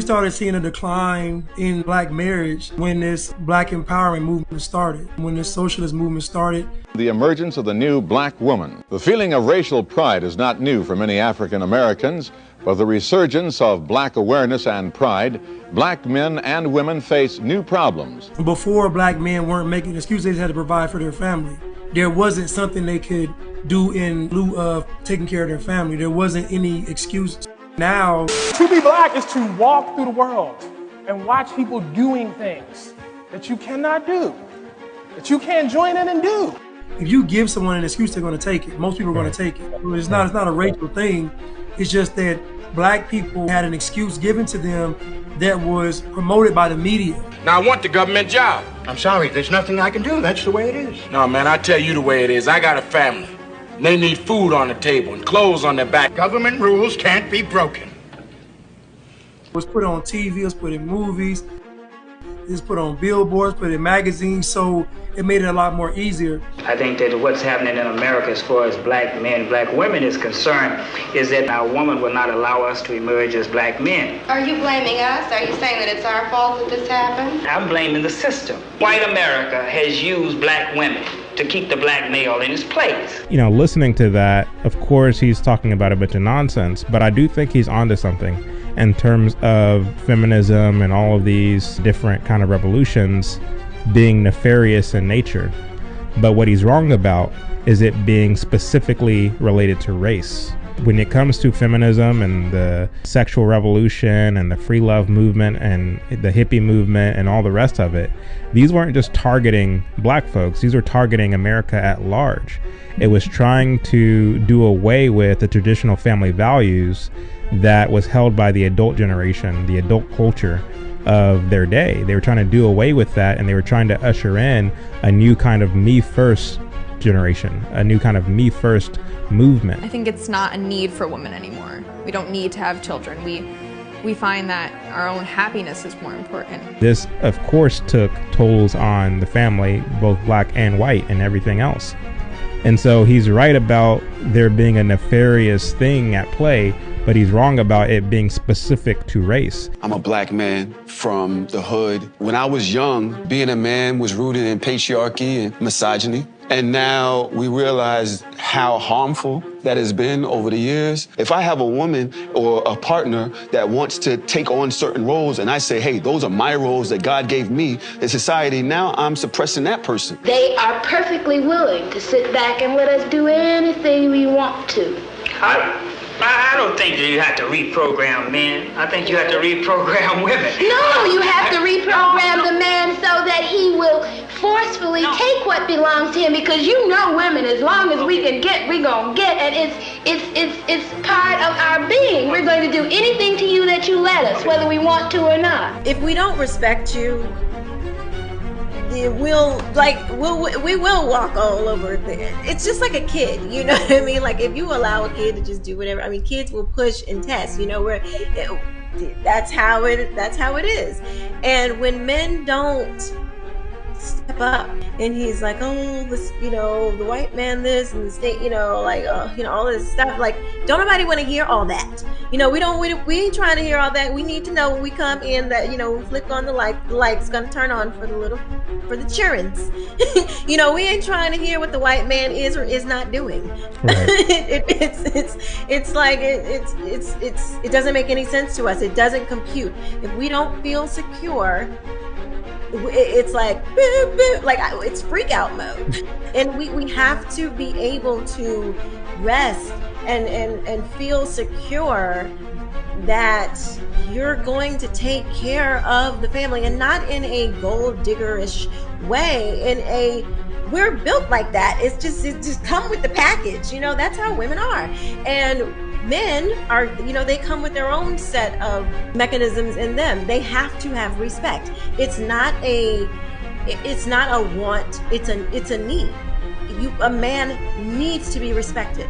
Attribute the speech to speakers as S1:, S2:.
S1: We started seeing a decline in black marriage when this black empowerment movement started, when this socialist movement started.
S2: The emergence of the new black woman. The feeling of racial pride is not new for many African Americans, but the resurgence of black awareness and pride, black men and women face new problems.
S1: Before, black men weren't making excuses, they just had to provide for their family. There wasn't something they could do in lieu of taking care of their family. There wasn't any excuses. Now,
S3: to be black is to walk through the world and watch people doing things that you cannot do, that you can't join in and do.
S1: If you give someone an excuse, they're going to take it. Most people are going to take it. It's not a racial thing. It's just that black people had an excuse given to them that was promoted by the media.
S4: Now, I want the government job.
S5: I'm sorry, there's nothing I can do. That's the way it is.
S4: No, man, I tell you the way it is. I got a family. They need food on the table and clothes on their back.
S5: Government rules can't be broken.
S1: It was put on TV, it was put in movies, it was put on billboards, put in magazines, so it made it a lot more easier.
S6: I think that what's happening in America as far as black men, black women is concerned is that our woman will not allow us to emerge as black men.
S7: Are you blaming us? Are you saying that it's our fault that this happened?
S6: I'm blaming the system. White America has used black women to keep the black male in his place.
S8: You know, listening to that, of course, he's talking about a bunch of nonsense, but I do think he's onto something in terms of feminism and all of these different kind of revolutions being nefarious in nature. But what he's wrong about is it being specifically related to race. When it comes to feminism and the sexual revolution and the free love movement and the hippie movement and all the rest of it, these weren't just targeting black folks, these were targeting America at large. It was trying to do away with the traditional family values that was held by the adult generation, the adult culture of their day. They were trying to do away with that, and they were trying to usher in a new kind of me first generation, a new kind of me first movement.
S9: I think it's not a need for women anymore. We don't need to have children. We find that our own happiness is more important.
S8: This, of course, took tolls on the family, both black and white, and everything else. And so he's right about there being a nefarious thing at play, but he's wrong about it being specific to race.
S10: I'm a black man from the hood. When I was young, being a man was rooted in patriarchy and misogyny. And now we realize how harmful that has been over the years. If I have a woman or a partner that wants to take on certain roles and I say, hey, those are my roles that God gave me in society, now I'm suppressing that person.
S7: They are perfectly willing to sit back and let us do anything we want to.
S6: I don't think that you have to reprogram men. I think you have to reprogram women.
S7: No, you have to reprogram the man so that he will forcefully take what belongs to him, because you know women, as long as we can get, we're gonna get, and it's part of our being. We're going to do anything to you that you let us, whether we want to or not.
S11: If we don't respect you, we will walk all over there. It's just like a kid, you know what I mean? Like, if you allow a kid to just do whatever, I mean, kids will push and test, you know, that's how it is. And when men don't step up, and he's like, oh, this, you know, the white man this and the state, you know, like, you know, all this stuff, like, don't nobody want to hear all that, you know. We ain't trying to hear all that. We need to know when we come in that, you know, we flick on the light's gonna turn on for the childrens. You know, we ain't trying to hear what the white man is or is not doing. Right. It's like it doesn't make any sense to us. It doesn't compute. If we don't feel secure, it's like it's freak out mode. And we have to be able to rest and feel secure that you're going to take care of the family, and not in a gold digger-ish way. We're built like that. It just come with the package, you know. That's how women are. And men are, you know, they come with their own set of mechanisms in them. They have to have respect. It's not a want, it's a need. A man needs to be respected.